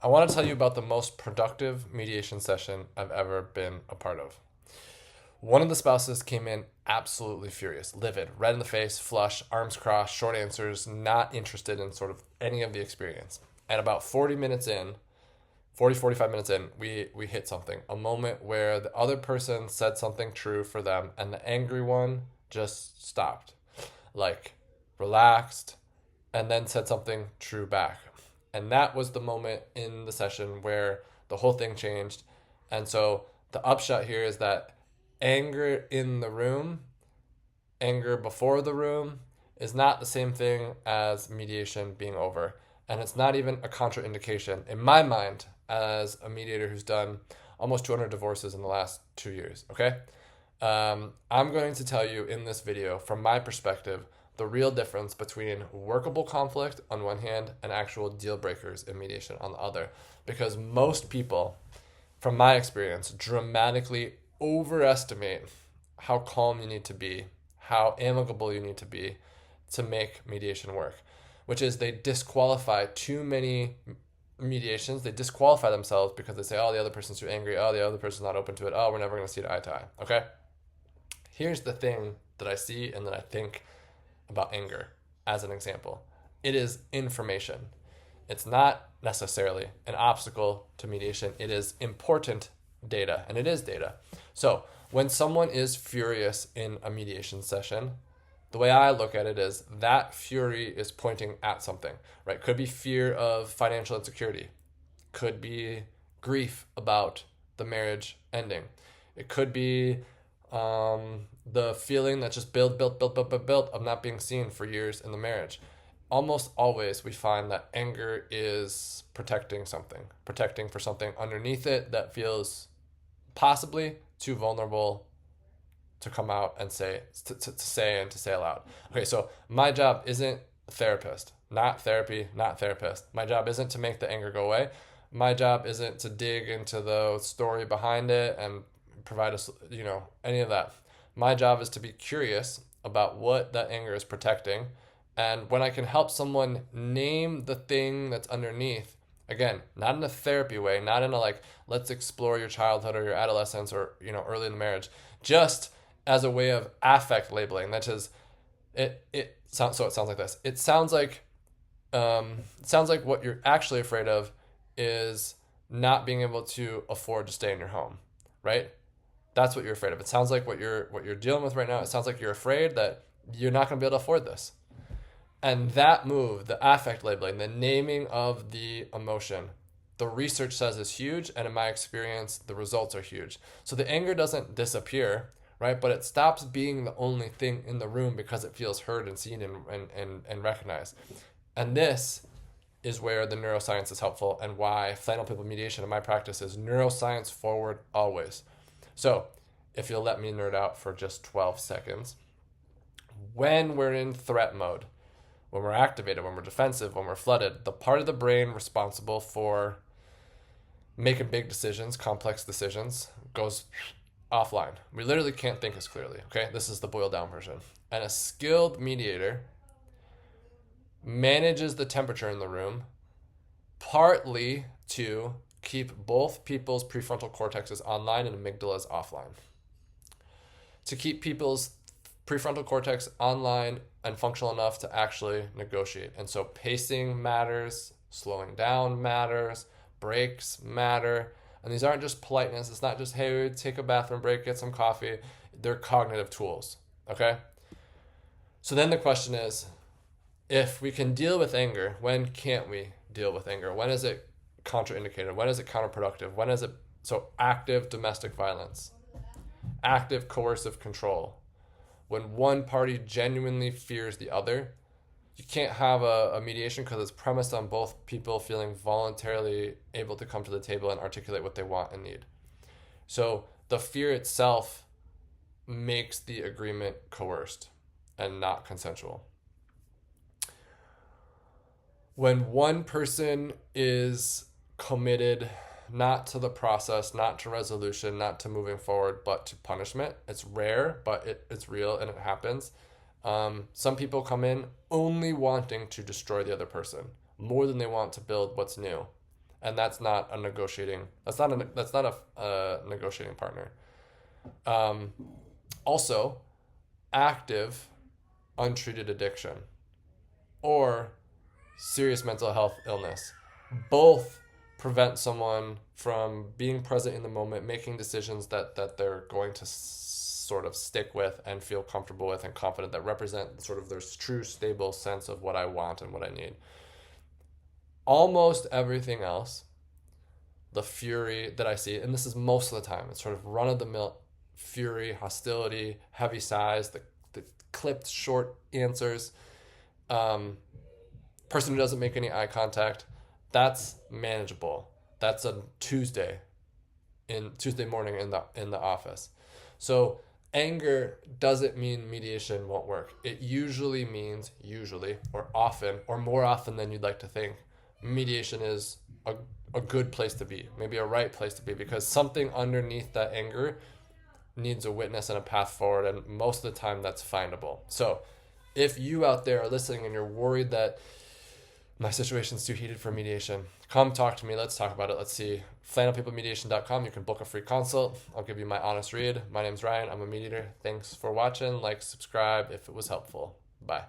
I want to tell you about the most productive mediation session I've ever been a part of. One of the spouses came in absolutely furious, livid, red in the face, flush, arms crossed, short answers, not interested in sort of any of the experience. And about 45 minutes in, we hit something, a moment where the other person said something true for them and the angry one just stopped, like relaxed, and then said something true back. And that was the moment in the session where the whole thing changed. And so the upshot here is that anger in the room, anger before the room, is not the same thing as mediation being over. And it's not even a contraindication, in my mind, as a mediator who's done almost 200 divorces in the last 2 years, okay? I'm going to tell you in this video, from my perspective, the real difference between workable conflict on one hand and actual deal breakers in mediation on the other. Because most people, from my experience, dramatically overestimate how calm you need to be, how amicable you need to be to make mediation work, which is they disqualify too many mediations. They disqualify themselves because they say, oh, the other person's too angry. Oh, the other person's not open to it. Oh, we're never going to see eye to eye. Okay? Here's the thing that I see and that I think about anger as an example. It is information. It's not necessarily an obstacle to mediation. It is important data, and it is data. So when someone is furious in a mediation session, the way I look at it is that fury is pointing at something, right? Could be fear of financial insecurity. Could be grief about the marriage ending. It could be the feeling that just built of not being seen for years in the marriage. Almost always we find that anger is protecting something, protecting for something underneath it that feels possibly too vulnerable to come out and say aloud. Okay, so my job isn't therapist, not therapy, not therapist. My job isn't to make the anger go away. My job isn't to dig into the story behind it and provide us, any of that. My job is to be curious about what that anger is protecting. And when I can help someone name the thing that's underneath, again, not in a therapy way, not in a let's explore your childhood or your adolescence or, early in the marriage, just as a way of affect labeling. That is, it sounds like this. It sounds like what you're actually afraid of is not being able to afford to stay in your home, right? That's what you're afraid of. It sounds like what you're dealing with right now. It sounds like you're afraid that you're not going to be able to afford this. And that move, the affect labeling, the naming of the emotion, the research says is huge. And in my experience, the results are huge. So the anger doesn't disappear, right? But it stops being the only thing in the room because it feels heard and seen and recognized. And this is where the neuroscience is helpful and why Flannel People Mediation in my practice is neuroscience forward always. So if you'll let me nerd out for just 12 seconds, when we're in threat mode, when we're activated, when we're defensive, when we're flooded, the part of the brain responsible for making big decisions, complex decisions, goes offline. We literally can't think as clearly, okay? This is the boiled down version. And a skilled mediator manages the temperature in the room partly to keep both people's prefrontal cortexes online and amygdalas offline. To keep people's prefrontal cortex online and functional enough to actually negotiate. And so pacing matters, slowing down matters, breaks matter. And these aren't just politeness. It's not just, hey, take a bathroom break, get some coffee. They're cognitive tools, okay? So then the question is, if we can deal with anger, when can't we deal with anger? When is it contraindicated? When is it counterproductive? When is it so active domestic violence, active coercive control? When one party genuinely fears the other, you can't have a mediation because it's premised on both people feeling voluntarily able to come to the table and articulate what they want and need. So the fear itself makes the agreement coerced and not consensual. When one person is committed not to the process, not to resolution, not to moving forward, but to punishment, it's rare, but it's real and it happens. Some people come in only wanting to destroy the other person more than they want to build what's new. and that's not a negotiating. That's not a negotiating partner. Also, active, untreated addiction, or serious mental health illness, both prevent someone from being present in the moment, making decisions that they're going to sort of stick with and feel comfortable with and confident, that represent sort of their true stable sense of what I want and what I need. Almost everything else, the fury that I see, and this is most of the time, it's sort of run-of-the-mill fury, hostility, heavy sighs, the clipped short answers, person who doesn't make any eye contact, that's manageable. That's a Tuesday morning in the office. So anger doesn't mean mediation won't work. It usually means, or often, or more often than you'd like to think, mediation is a good place to be, maybe a right place to be, because something underneath that anger needs a witness and a path forward, and most of the time that's findable. So if you out there are listening and you're worried that my situation's too heated for mediation, come talk to me. Let's talk about it. Let's see. FlannelPeopleMediation.com. You can book a free consult. I'll give you my honest read. My name's Ryan. I'm a mediator. Thanks for watching. Like, subscribe if it was helpful. Bye.